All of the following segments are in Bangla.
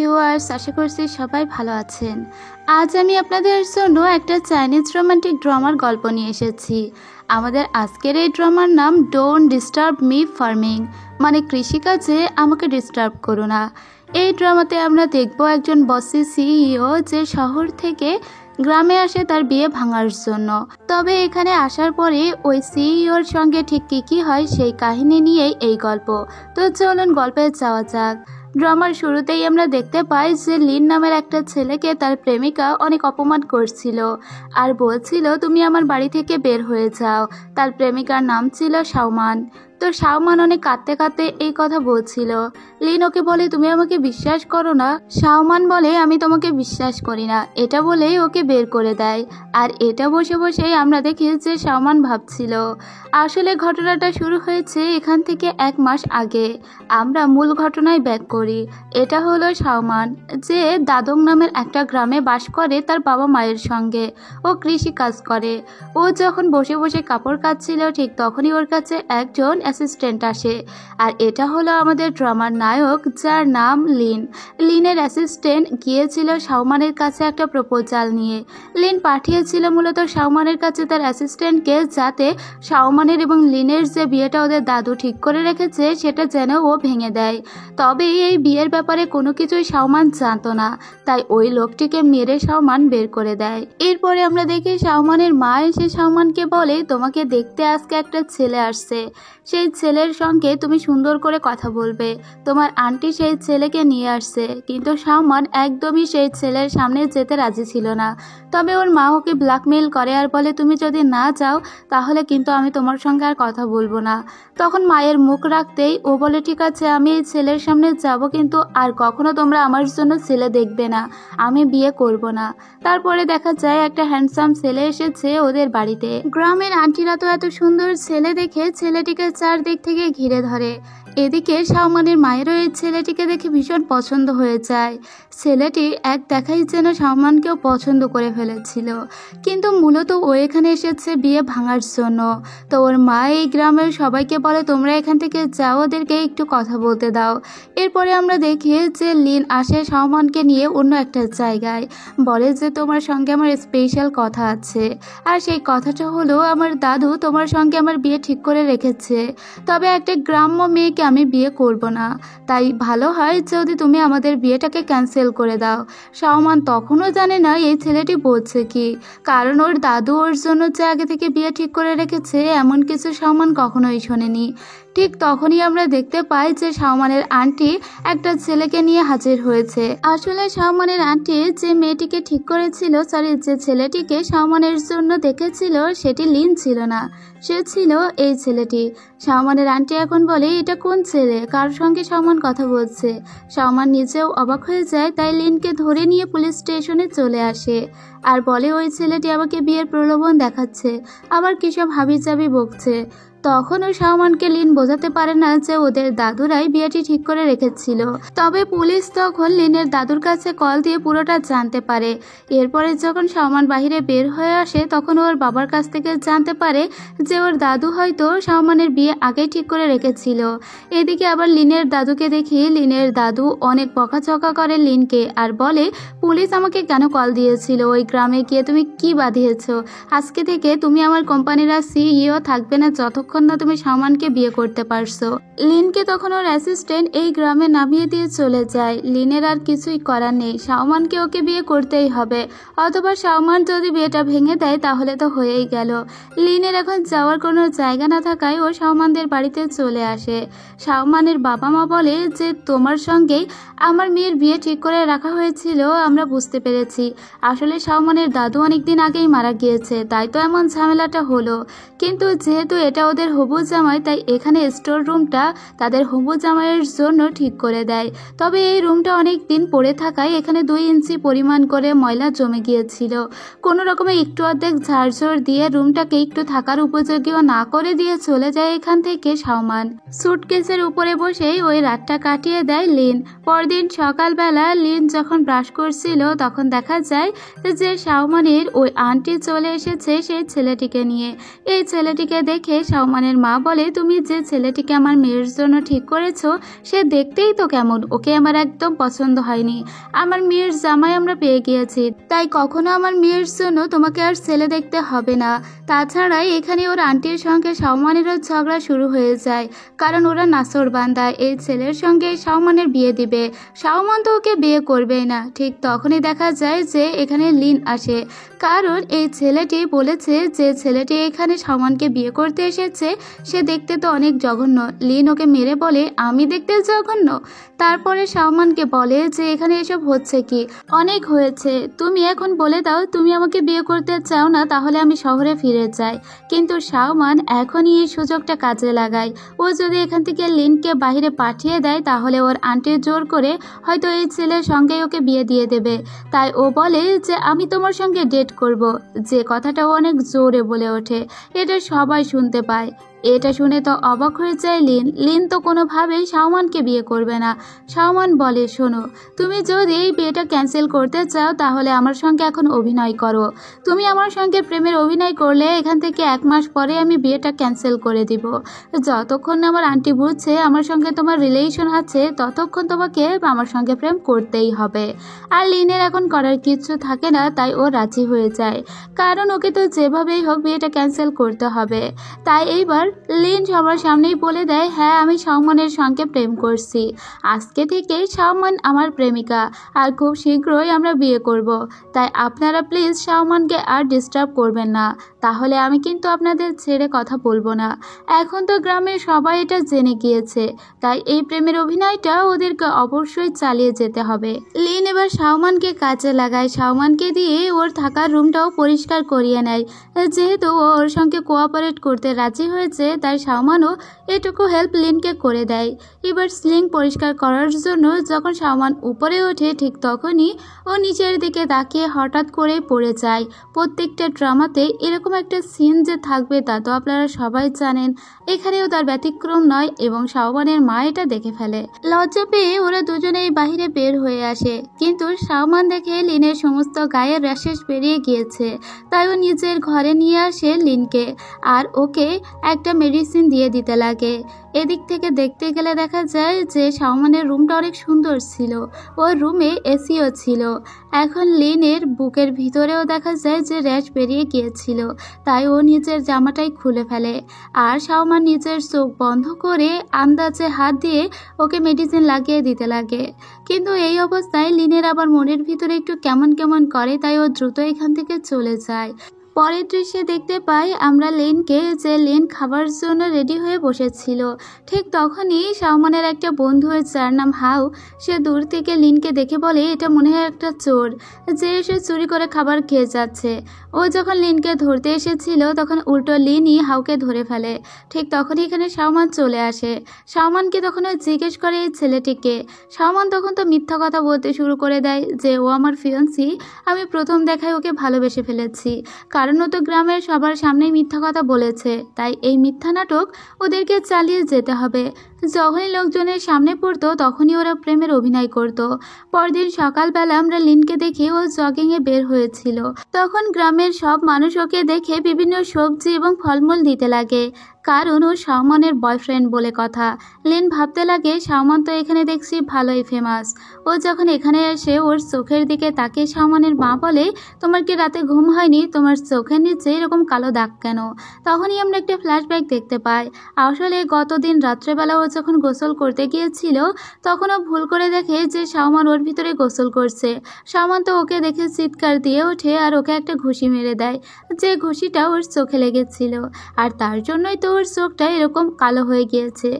ভিউয়ার্স, আশা করছি সবাই ভালো আছেন। আজ আমি আপনাদের জন্য একটা চাইনিজ রোমান্টিক ড্রামার গল্প নিয়ে এসেছি। আমাদের আজকের এই ড্রামার নাম ডোন্ট ডিস্টার্ব মি ফার্মিং, মানে কৃষিকাজে আমাকে ডিস্টার্ব করো না। এই ড্রামাতে আমরা দেখব একজন বসি সিইও যে শহর থেকে গ্রামে আসে তার বিয়ে ভাঙার জন্য। তবে এখানে আসার পরে ওই সিইওর সঙ্গে ঠিক কী হয় সেই কাহিনী নিয়েই এই গল্প। তো চলুন গল্পে যাওয়া যাক। ড্রামার শুরুতেই আমরা দেখতে পাই যে লিন নামের একটা ছেলেকে তার প্রেমিকা অনেক অপমান করছিল আর বলছিল তুমি আমার বাড়ি থেকে বের হয়ে যাও। তার প্রেমিকার নাম ছিল শাওমান। তো শাওমান অনেক কাঁদতে কাঁদতে এই কথা বলছিল। লিন ওকে বলে তুমি আমাকে বিশ্বাস করো না। শাওমান বলে আমি তোমাকে বিশ্বাস করি না, এটা বলেই ওকে বের করে দেয়। আর এটা বসে বসেই আমরা দেখি যে শাওমান ভাবছিল। আসলে ঘটনাটা শুরু হয়েছে এখান থেকে 1 মাস আগে। আমরা মূল ঘটনায় ব্যাক করি। এটা হলো শাওমান, যে দাদং নামের একটা গ্রামে বাস করে তার বাবা মায়ের সঙ্গে। ও কৃষি কাজ করে। ও যখন বসে বসে কাপড় কাচছিল ঠিক তখনই ওর কাছে একজন অ্যাসিস্ট্যান্ট আসে। আর এটা হলো আমাদের ড্রামার নায়ক, যার নাম লিন। লিনের অ্যাসিস্ট্যান্ট গিয়েছিল শাওমানের কাছে একটা প্রপোজাল নিয়ে। লিন পাঠিয়েছিল মূলত শাওমানের কাছে তার অ্যাসিস্ট্যান্টকে, যাতে শাওমানের এবং লিনের যে বিয়েটা ওদের দাদু ঠিক করে রেখেছে সেটা যেন ও ভেঙে দেয়। তবে এই বিয়ের ব্যাপারে কোনো কিছুই শাওমান জানতো না, তাই ওই লোকটিকে মেরে শাওমান বের করে দেয়। এরপরে আমরা দেখি শাওমানের মা এসে শাওমানকে বলে তোমাকে দেখতে আজকে একটা ছেলে আসছে, সেই ছেলের সঙ্গে তুমি সুন্দর করে কথা বলবে। তোমার আন্টি সেই ছেলেকে নিয়ে আসছে। কিন্তু শাওমান একদমই সেই ছেলের সামনে যেতে রাজি ছিল না। তবে ওর মা ওকে ব্ল্যাকমেইল করে আর বলে তুমি যদি না যাও তাহলে কিন্তু আমি তোমার সঙ্গে আর কথা বলবো না। তখন মায়ের মুখ রাখতেই ও বলে ঠিক আছে আমি এই ছেলের সামনে যাব, কিন্তু আর কখনো তোমরা আমার জন্য ছেলে দেখবে না, আমি বিয়ে করব না। তারপরে দেখা যায় একটা হ্যান্ডসাম ছেলে এসেছে ওদের বাড়িতে। গ্রামের আন্টিরা তো এত সুন্দর ছেলে দেখে ছেলেটিকে চারদিক থেকে ঘিরে ধরে। এদিকে শাওমানের মায়েরও এই ছেলেটিকে দেখে ভীষণ পছন্দ হয়ে যায়। ছেলেটি এক দেখাই যেন শাওমানকেও পছন্দ করে ফেলেছিল, কিন্তু মূলত ও এখানে এসেছে বিয়ে ভাঙার জন্য। তো ওর মা এই গ্রামের সবাইকে বলে তোমরা এখান থেকে যাও, ওদেরকে একটু কথা বলতে দাও। এরপরে আমরা দেখি যে লিন আসে শাওমানকে নিয়ে অন্য একটা জায়গায়, বলে যে তোমার সঙ্গে আমার স্পেশাল কথা আছে। আর সেই কথাটা হলো আমার দাদু তোমার সঙ্গে আমার বিয়ে ঠিক করে রেখেছে, তবে একটা গ্রাম্য মেয়েকে আমি বিয়ে করব না, তাই ভালো হয় যদি তুমি আমাদের বিয়েটাকে ক্যান্সেল করে দাও। শাওমান তখনও জানে না এই ছেলেটি বলছে কি, কারণ ওর দাদু ওর জন্য যে আগে থেকে বিয়ে ঠিক করে রেখেছে এমন কিছু শাওমান কখনোই শোনেনি। ঠিক তখনই আমরা দেখতে পাই যে শাওমানের আন্টি একটা ছেলেকে নিয়ে হাজির হয়েছে। আসলে শাওমানের আন্টি যে মেয়েটিকে ঠিক করেছিল, যে ছেলেটিকে শাওমানের জন্য দেখেছিল সেটি লিন ছিল না, সে ছিল এই ছেলেটি। শাওমানের আন্টি এখন বলে এটা কোন ছেলে, কার সঙ্গে শাওমান কথা বলছে। শাওমান নিজেও অবাক হয়ে যায়, তাই লিনকে ধরে নিয়ে পুলিশ স্টেশনে চলে আসে আর বলে ওই ছেলেটি আমাকে বিয়ের প্রলোভন দেখাচ্ছে, আবার কিসব হাবিজাবি বকছে। তখনও শাওমানকে লিন বোঝাতে পারে না যে ওদের দাদুরাই বিয়েটি ঠিক করে রেখেছিল। তবে পুলিশ তখন লিনের দাদুর কাছে কল দিয়ে পুরোটা জানতে পারে। এরপরে যখন শাওমান বাহিরে বের হয়ে আসে তখন ওর বাবার কাছ থেকে জানতে পারে যে ওর দাদু হয়তো শাওমানের বিয়ে আগেই ঠিক করে রেখেছিল। এদিকে আবার লিনের দাদুকে দেখি লিনের দাদু অনেক বকাঝকা করে লিনকে আর বলে পুলিশ আমাকে কেন কল দিয়েছিল, ওই গ্রামে গিয়ে তুমি কি বাঁধিয়েছ, আজকে থেকে তুমি আমার কোম্পানির সিইও থাকবে না যতক্ষণ না তুমি শাওমানকে বিয়ে করতে পারছো। লিনকে তখন ওর অ্যাসিস্ট্যান্ট এই গ্রামে নামিয়ে দিয়ে চলে যায়। লিনের আর কিছুই করার নেই, শাওমানকে ওকে বিয়ে করতেই হবে, অথবা শাওমান যদি বিয়েটা ভেঙে দেয় তাহলে তো হয়েই গেল। লিনের এখন যাওয়ার কোনো জায়গা না থাকায় ও শাওমানদের বাড়িতে চলে আসে। শাওমানের বাবা মা বলে যে তোমার সঙ্গেই আমার মেয়ের বিয়ে ঠিক করে রাখা হয়েছিল, আমরা বুঝতে পেরেছি। আসলে শাওমানের দাদু অনেকদিন আগেই মারা গিয়েছে, তাই তো এমন ঝামেলাটা হলো। কিন্তু যেহেতু এটা ওদের হবু জামাই, তাই এখানে স্টোর রুমটা তাদের হবু জামাইয়ের জন্য ঠিক করে দেয়। তবে এই রুমটা অনেক দিন পড়ে থাকায় এখানে 2 ইঞ্চি পরিমাণ করে ময়লা জমে গিয়েছিল। কোনো রকমে একটু অর্ধেক ঝাড়ঝড় দিয়ে রুমটাকে একটু থাকার উপযোগীও না করে দিয়ে চলে যায় এখান থেকে শাওমান। সুটকেসের উপরে বসেই ওই রাতটা কাটিয়ে দেয় লিন। পরদিন সকালবেলা লিন যখন ব্রাশ করছিল তখন দেখা যায় যে শাওমানের ওই আন্টি চলে এসেছে সেই ছেলেটিকে নিয়ে। এই ছেলেটিকে দেখে শাওমান শাওমানের মা বলে, তুমি যে ছেলেটিকে আমার মেয়ের জন্য ঠিক করেছো সে দেখতেই তো কেমন, ওকে আমার একদম পছন্দ হয়নি। আমার মেয়ের জামাই আমরা পেয়ে গিয়েছি, তাই কখনো আমার মেয়ের জন্য তোমাকে আর ছেলে দেখতে হবে না। তাছাড়া এখানে ওর আন্টির সঙ্গে শাওমানেরও ঝগড়া শুরু হয়ে যায়, কারণ ওরা নাছোড়বান্দা। এই ছেলের সঙ্গে শাওমানের বিয়ে দিবে, শাওমান তো ওকে বিয়ে করবেই না। ঠিক তখনই দেখা যায় যে এখানে লিন আসে, কারণ এই ছেলেটি বলেছে যে ছেলেটি এখানে শাওমানকে বিয়ে করতে এসেছে সে দেখতে তো অনেক জঘন্য। লিন ওকে মেরে বলে, আমি দেখতে জঘন্য? তারপরে শাওমানকে বলে যে এখানে এসব হচ্ছে কি, অনেক হয়েছে, তুমি এখন বলে দাও তুমি আমাকে বিয়ে করতে চাও না, তাহলে আমি শহরে ফিরে যাই। কিন্তু শাওমান এখনই এই সুযোগটা কাজে লাগায়। ও যদি এখান থেকে লিনকে বাইরে পাঠিয়ে দেয় তাহলে ওর আন্টি জোর করে হয়তো এই ছেলের সঙ্গে ওকে বিয়ে দিয়ে দেবে। তাই ও বলে যে আমি তোমার সঙ্গে ডেট করব। যে কথাটা ও অনেক জোরে বলে ওঠে, এটা সবাই শুনতে পায়। এটা শুনে তো অবাক হয়ে যায় লিন। লিন তো কোনোভাবেই শাওমানকে বিয়ে করবে না। শাওমান বলে, শোনো, তুমি যদি এই বিয়েটা ক্যান্সেল করতে চাও তাহলে আমার সঙ্গে এখন অভিনয় করো। তুমি আমার সঙ্গে প্রেমের অভিনয় করলে এখান থেকে 1 মাস পরে আমি বিয়েটা ক্যান্সেল করে দিব। যতক্ষণ না আমার আন্টি বুঝছে আমার সঙ্গে তোমার রিলেশন আছে ততক্ষণ তোমাকে আমার সঙ্গে প্রেম করতেই হবে। আর লিনের এখন করার কিচ্ছু থাকে না, তাই ও রাজি হয়ে যায়, কারণ ওকে তো যেভাবেই হোক বিয়েটা ক্যান্সেল করতে হবে। তাই এইবার লিন সবার সামনেই বলে দেয়, হ্যাঁ আমি শাওমানের সঙ্গে প্রেম করছি, আজকে থেকে শাওমান আমার প্রেমিকা, আর খুব শীঘ্রই আমরা বিয়ে করব। তাই আপনারা প্লিজ শাওমানকে আর ডিস্টার্ব করবেন না, তাহলে আমি কিন্তু আপনাদের ছেড়ে কথা বলবো না। এখন তো গ্রামের সবাই এটা জেনে গিয়েছে, তাই এই প্রেমের অভিনয়টা ওদেরকে অবশ্যই চালিয়ে যেতে হবে। লিন এবার শাওমানকে কাজে লাগায়, শাওমানকে দিয়ে ওর থাকার রুমটাও পরিষ্কার করিয়ে নেয়। যেহেতু ও ওর সঙ্গে কোঅপারেট করতে রাজি হয়েছে তাই শাওমানও এটুকু হেল্প লিনকে করে দেয়। এবার স্লিং পরিষ্কার করার জন্য যখন শাওমান উপরে ওঠে ঠিক তখনই ও নিচের দিকে তাকিয়ে হঠাৎ করে পড়ে যায়। প্রত্যেকটা ড্রামাতে এরকম একটা সিন যে থাকবে তা তো আপনারা সবাই জানেন, এখানেও তার ব্যতিক্রম নয় এবং শাওমানের মা এটা দেখে ফেলে। লজ্জা পেয়ে ওরা দুজনেই বাহিরে বের হয়ে আসে, কিন্তু শাওমান দেখে লিনের সমস্ত গায়ের র্যাশেস বেরিয়ে গিয়েছে, তাই ও নিজের ঘরে নিয়ে আসে লিনকে আর ওকে একটা মেডিসিন দিয়ে দিতে লাগে। এদিক থেকে দেখতে গেলে দেখা যায় যে শাওমানের রুমটা অনেক সুন্দর ছিল, ওর রুমে এসিও ছিল। এখন লিনের বুকের ভিতরেও দেখা যায় যে র্যাশ বেরিয়ে গিয়েছিল, তাই ও নিজের জামাটাই খুলে ফেলে আর শাওমান নিজের চোখ বন্ধ করে আন্দাজে হাত দিয়ে ওকে মেডিসিন লাগিয়ে দিতে লাগে। কিন্তু এই অবস্থায় লিনের আবার মনের ভিতরে একটু কেমন কেমন করে, তাই ও দ্রুত এখান থেকে চলে যায়। পরের দৃশ্যে দেখতে পাই আমরা লিনকে, যে লিন খাবার জন্য রেডি হয়ে বসেছিল। ঠিক তখনই শাওমানের একটা বন্ধু যার নাম হাউ, সে দূর থেকে লিনকে দেখে বলে এটা মনে হয় একটা চোর যে এসে চুরি করে খাবার খেয়ে যাচ্ছে। ও যখন লিনকে ধরতে এসেছিল তখন উল্টো লিনই হাউকে ধরে ফেলে। ঠিক তখনই এখানে শাওমান চলে আসে। শাওমানকে তখন ও জিজ্ঞেস করে এই ছেলেটিকে। শাওমান তখন তো মিথ্যা কথা বলতে শুরু করে দেয় যে ও আমার ফিয়ন্সি, আমি প্রথম দেখায় ওকে ভালোবেসে ফেলেছি, কারণ ও তো গ্রামের সবার সামনেই মিথ্যা কথা বলেছে, তাই এই মিথ্যা নাটক ওদেরকে চালিয়ে যেতে হবে। যখনই লোকজনের সামনে পড়তো তখনই ওরা প্রেমের অভিনয় করত। পরদিন সকালবেলা আমরা লিনকে দেখে ও জগিংয়ে বের হয়েছিল, তখন গ্রামের সব মানুষ ওকে দেখে বিভিন্ন সবজি এবং ফলমূল দিতে লাগে, কারণ ও শাওমানের বয়ফ্রেন্ড বলে কথা। লিন ভাবতে লাগে শাওমান তো এখানে দেখছি ভালোই ফেমাস। ও যখন এখানে এসে ওর চোখের দিকে তাকিয়ে শাওমানের মা বলে, তোমার কি রাতে ঘুম হয়নি, তোমার চোখের নিচে এরকম কালো দাগ কেন? তখনই আমরা একটা ফ্ল্যাশব্যাক দেখতে পাই। আসলে গতদিন রাত্রেবেলা ও যখন গোসল করতে গিয়েছিল তখন ও ভুল করে দেখে যে শাওমান ওর ভিতরে গোসল করছে। শাওমান তো ওকে দেখে চিৎকার দিয়ে ওঠে আর ওকে একটা ঘুষি মেরে দেয়, যে ঘুষিটা ওর চোখে লেগেছিল, আর তার জন্যই তো ওর চোখটা এরকম কালো হয়ে গিয়েছে।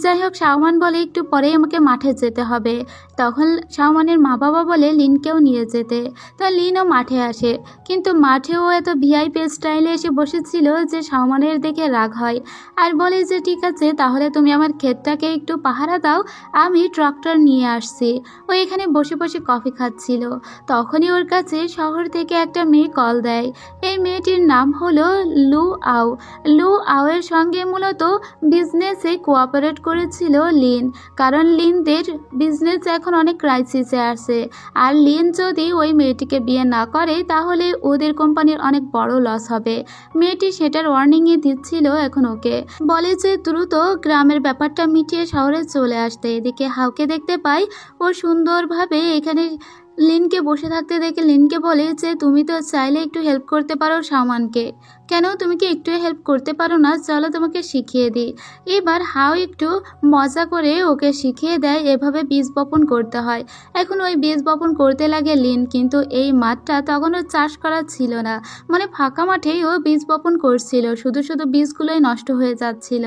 যাই হোক, শাওমান বলে একটু পরেই আমাকে মাঠে যেতে হবে। তখন শাওমানের মা বাবা বলে লিনকেও নিয়ে যেতে। তো লিনও মাঠে আসে, কিন্তু মাঠেও এত ভিআইপি স্টাইলে এসে বসেছিল যে শাওমানের দেখে রাগ হয় আর বলে যে ঠিক আছে তাহলে তুমি আমার ক্ষেত গেটটাকে একটু পাহারা দাও, আমি ট্রাক্টর নিয়ে আসছি। ও এখানে বসে বসে কফি খাচ্ছিল। তখনই ওর কাছে শহর থেকে একটা মেয়ে কল দেয়। এই মেয়েটির নাম হলো লু আও। লু আওয়ের সঙ্গে মূলত বিজনেসে কোঅপারেট করেছিল লিন, কারণ লিনদের বিজনেস এখন অনেক ক্রাইসিসে আছে। আর লিন যদি ওই মেয়েটিকে বিয়ে না করে তাহলে ওদের কোম্পানির অনেক বড় লস হবে। মেয়েটি সেটার ওয়ার্নিংয়ে দিচ্ছিল এখন ওকে। বলে যে দ্রুত গ্রামের ব্যাপারটা মিটিয়ে শহরে চলে আসতে। এদিকে হাউকে দেখতে পাই ও সুন্দরভাবে এখানে লিনকে বসে থাকতে দেখে লিনকে বলে যে তুমি তো চাইলে একটু হেল্প করতে পারো শাওমানকে। কেন, তুমি কি একটু হেল্প করতে পারো না? চলো তোমাকে শিখিয়ে দিই। এবার হাও একটু মজা করে ওকে শিখিয়ে দেয় এভাবে বীজ বপন করতে হয়। এখন ওই বীজ বপন করতে লাগে লিন, কিন্তু এই মাঠটা তখনও চাষ করা ছিল না, মানে ফাঁকা মাঠেই ও বীজ বপন করছিল, শুধু শুধু বীজগুলোই নষ্ট হয়ে যাচ্ছিল।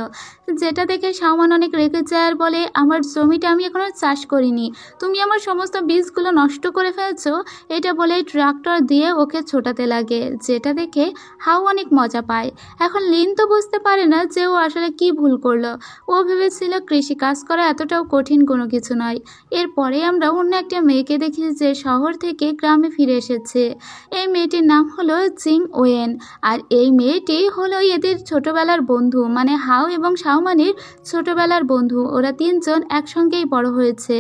যেটা দেখে শাওমান অনেক রেগে যায় আর বলে আমার জমিটা আমি এখনো চাষ করিনি, তুমি আমার সমস্ত বীজগুলো নষ্ট করে ফেলছো। এটা বলে ট্রাক্টর দিয়ে ওকে ছোটাতে লাগে, যেটা দেখে হাও অনেক মজা পায়। এখন লিন তো বুঝতে পারে না যে ও আসলে কি ভুল করলো। ও ভেবেছিল কৃষি কাজ করা এতটাও কঠিন কোনো কিছু নয়। এরপরে আমরা অন্য একটা মেয়েকে দেখি যে শহর থেকে গ্রামে ফিরে এসেছে। এই মেয়েটির নাম হলো জিং ওয়েন। আর এই মেয়েটি হলো এদের ছোটবেলার বন্ধু, মানে হাও এবং শাওমানের ছোটবেলার বন্ধু। ওরা তিনজন একসঙ্গেই বড় হয়েছে।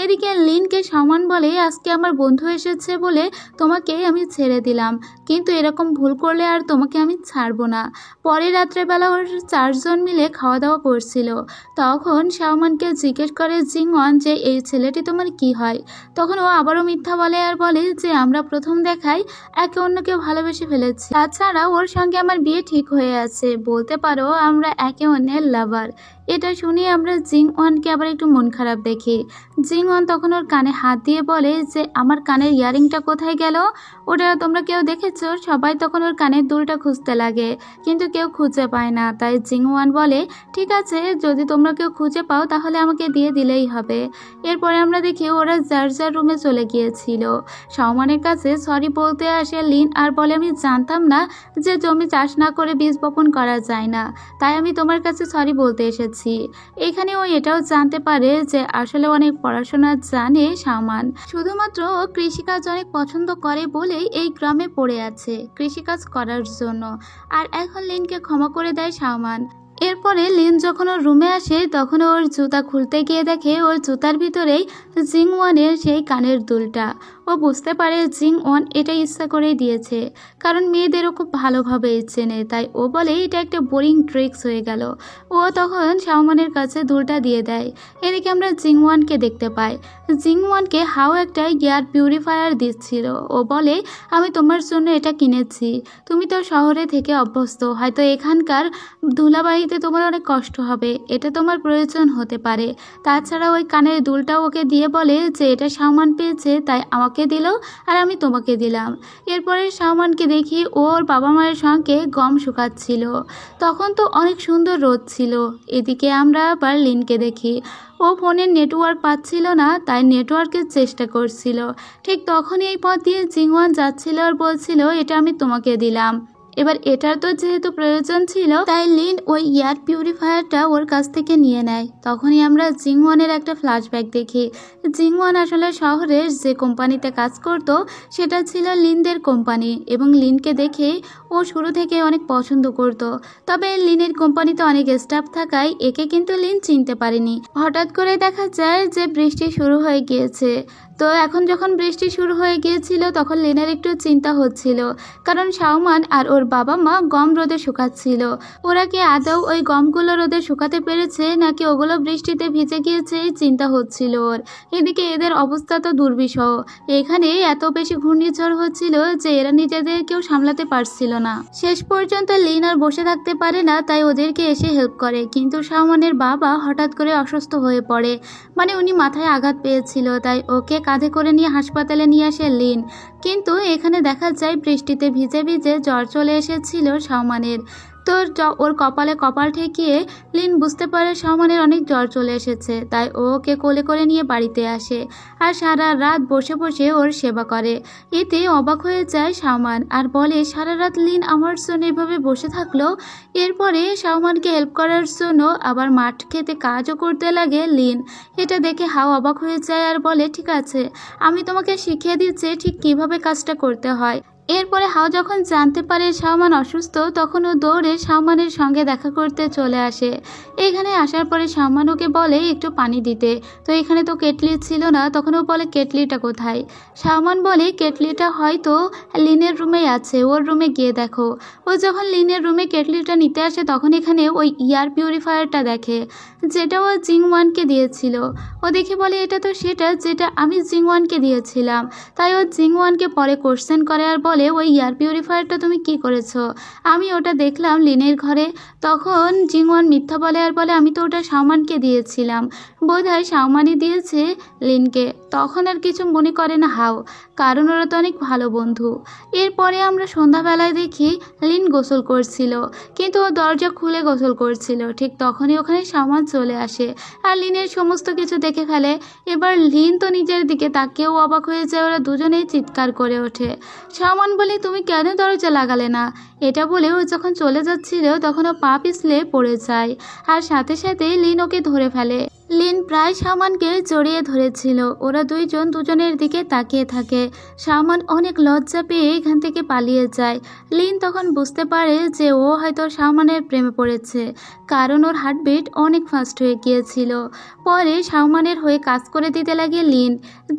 এদিকে লিনকে শাওমান বলে আজকে আমার বন্ধু এসেছে বলে তোমাকে আমি ছেড়ে দিলাম, কিন্তু এরকম ভুল করলে আর তোমাকে আমি ছাড়বো না। পরে রাত্রেবেলা ওর চারজন মিলে খাওয়া দাওয়া করছিল। তখন শাওমানকে জিজ্ঞেস করে জিংওয়ান যে এই ছেলেটি তোমার কি হয়। তখন ও আবারও মিথ্যা বলে আর বলে যে আমরা প্রথম দেখায় একে অন্যকে ভালোবেসে ফেলেছি, তাছাড়া ওর সঙ্গে আমার বিয়ে ঠিক হয়ে আছে, বলতে পারো আমরা একে অন্যের লাভার। এটা শুনে আমরা জিংওয়ানকে আবার একটু মন খারাপ দেখি। জিংওয়ান তখন ওর কানে হাত দিয়ে বলে যে আমার কানের ইয়ারিংটা কোথায় গেল, ওটা তোমরা কেউ দেখেছো? সবাই তখন ওর কানের দুলটা খুঁজতে লাগে, কিন্তু কেউ খুঁজে পায় না। তাই জিংওয়ান বলে ঠিক আছে, যদি তোমরা কেউ খুঁজে পাও তাহলে আমাকে দিয়ে দিলেই হবে। এরপরে আমরা দেখি ওরা যার যার রুমে চলে গিয়েছিল। শাওমানের কাছে সরি বলতে আসে লিন আর বলে আমি জানতাম না যে জমি চাষ না করে বীজ বপন করা যায় না, তাই আমি তোমার কাছে সরি বলতে এসেছি। এখানে ও এটাও জানতে পারে যে আসলে অনেক পড়াশোনা জানে শাওমান, শুধুমাত্র ও কৃষিকাজ অনেক পছন্দ করে বলেই এই গ্রামে পড়ে আছে কৃষিকাজ করার জন্য। আর এখন লিনকে ক্ষমা করে দেয় শাওমান। এরপরে লিন যখন ওর রুমে আসে তখন ওর জুতা খুলতে গিয়ে দেখে ওর জুতার ভিতরেই জিংওয়ানের সেই কানের দুলটা। ও বুঝতে পারে জিংওয়ান এটা ইচ্ছা করেই দিয়েছে, কারণ মেয়েদেরও খুব ভালোভাবে চেনে, তাই ও বলে এটা একটা বোরিং ট্রিক্স হয়ে গেল। ও তখন শাওমানের কাছে দুলটা দিয়ে দেয়। এদিকে আমরা জিংওয়ানকে দেখতে পাই। জিংওয়ানকে হাও একটা এয়ার পিউরিফায়ার দিচ্ছিল। ও বলে আমি তোমার জন্য এটা কিনেছি, তুমি তো শহরে থেকে অভ্যস্ত, হয়তো এখানকার ধুলাবাড়িতে তোমার অনেক কষ্ট হবে, এটা তোমার প্রয়োজন হতে পারে। তাছাড়া ওই কানের দুলটাও ওকে দিয়ে বলে যে এটা শাওমান পেয়েছে তাই আমাকে দিল আর আমি তোমাকে দিলাম। এরপরে শাওমানকে দেখি ওর বাবা মায়ের সঙ্গে গম শুকাচ্ছিল। তখন তো অনেক সুন্দর রোদ ছিল। এদিকে আমরা আবার লিনকে দেখি ও ফোনের নেটওয়ার্ক পাচ্ছিল না, তাই নেটওয়ার্কের চেষ্টা করছিল। ঠিক তখনই এই পথ দিয়ে জিংওয়ান যাচ্ছিল আর বলছিল এটা আমি তোমাকে দিলাম। এবার এটার তো যেহেতু প্রয়োজন ছিল তাই লিন ওই এয়ার পিউরিফায়ারটা ওর কাছ থেকে নিয়ে নেয়। তখনই আমরা জিংওয়ানের একটা ফ্ল্যাশব্যাক দেখি। জিংওয়ান আসলে শহরের যে কোম্পানিতে কাজ করত সেটা ছিল লিনদের কোম্পানি, এবং লিনকে দেখে ও শুরু থেকে অনেক পছন্দ করত। তবে লিনের কোম্পানিতে অনেক স্টাফ থাকায় একে কিন্তু লিন চিনতে পারেনি। হঠাৎ করে দেখা যায় যে বৃষ্টি শুরু হয়ে গিয়েছে। তো এখন যখন বৃষ্টি শুরু হয়ে গিয়েছিল তখন লিনের একটু চিন্তা হচ্ছিল, কারণ শাওমান আর ওর বাবা মা গম রোদে শুকাচ্ছিল। ওরা কি আদৌ ওই গমগুলো রোদে শুকাতে পেরেছে নাকি ওগুলো বৃষ্টিতে ভিজে গিয়েছে এই চিন্তা হচ্ছিল ওর। এদিকে এদের অবস্থা তো দুর্বিষহ, এখানে এত বেশি ঘূর্ণিঝড় হচ্ছিল যে এরা নিজেদেরকেও সামলাতে পারছিল না। শেষ পর্যন্ত লিন আর বসে থাকতে পারে না, তাই ওদেরকে এসে হেল্প করে। কিন্তু শাওমানের বাবা হঠাৎ করে অসুস্থ হয়ে পড়ে, মানে উনি মাথায় আঘাত পেয়েছিল, তাই ওকে কাঁধে করে নিয়ে হাসপাতালে নিয়ে আসে লিন। কিন্তু এখানে দেখা যায় বৃষ্টিতে ভিজে ভিজে জ্বর চলে এসেছিল শাওমানের। তো তো ওর কপালে কপাল ঠেকিয়ে লিন বুঝতে পারে শাওমানের অনেক জ্বর চলে এসেছে, তাই ওকে কোলে করে নিয়ে বাড়িতে আসে আর সারা রাত বসে বসে ওর সেবা করে। এতে অবাক হয়ে যায় শাওমান আর বলে, সারা রাত লিন আমার জন্য এভাবে বসে থাকলো। এরপরে শাওমানকে হেল্প করার জন্য আবার মাঠ খেতে কাজও করতে লাগে লিন। এটা দেখে হাও অবাক হয়ে যায় আর বলে, ঠিক আছে, আমি তোমাকে শিখিয়ে দিচ্ছি ঠিক কিভাবে কাজটা করতে হয়। এরপরে হাও যখন জানতে পারে শাওমান অসুস্থ, তখন ও দৌড়ে শাওমানের সঙ্গে দেখা করতে চলে আসে। এখানে আসার পরে শাওমান ওকে বলে একটু পানি দিতে। তো এখানে তো কেটলি ছিল না, তখন ও বলে কেটলিটা কোথায়। শাওমান বলে কেটলিটা হয়তো লিনের রুমেই আছে, ওর রুমে গিয়ে দেখো। ও যখন লিনের রুমে কেটলিটা নিতে আসে তখন এখানে ওই এয়ার পিউরিফায়ারটা দেখে, যেটা ও জিংওয়ানকে দিয়েছিল। ও দেখে বলে, এটা তো সেটা যেটা আমি জিংওয়ানকে দিয়েছিলাম। তাই ও জিংওয়ানকে পরে কোশ্চেন করে আর বলে, ওই এয়ার পিউরিফায়ারটা তুমি কি করেছো? আমি ওটা দেখলাম লিনের ঘরে। তখন জিংওয়ান মিথ্যা বলে আর বলে, আমি তো ওটা শাওমানকে দিয়েছিলাম, বোধহয় শাওমানই দিয়েছে লিনকে। তখন আর কিছু মনে করে না হাও, কারণ ওরা তো অনেক ভালো বন্ধু। এরপরে আমরা সন্ধ্যাবেলায় দেখি লিন গোসল করছিল, কিন্তু ও দরজা খুলে গোসল করছিল। ঠিক তখনই ওখানে শাওমান চলে আসে আর লিনের সমস্ত কিছু দেখে ফেলে। এবার লিন তো নিজের দিকে তাকিয়েও অবাক হয়ে যায়। ওরা দুজনেই চিৎকার করে ওঠে। শাওমান বলে, তুমি কেন দরজা লাগালে না? এটা বলে ও যখন চলে যাচ্ছিল তখন ও পা পিছলে পড়ে যায় আর সাথে সাথে লিন ওকে ধরে ফেলে। লিন প্রায় শাওমানকে জড়িয়ে ধরেছিল। ওরা দুইজন দুজনের দিকে তাকিয়ে থাকে। শাওমান অনেক লজ্জা পেয়ে এখান থেকে পালিয়ে যায়। লিন তখন বুঝতে পারে যে ও হয়তো শাওমানের প্রেমে পড়েছে, কারণ ওর হার্টবিট অনেক ফাস্ট হয়ে গিয়েছিল। পরে শাওমানের হয়ে কাজ করে দিতে লাগে লিন।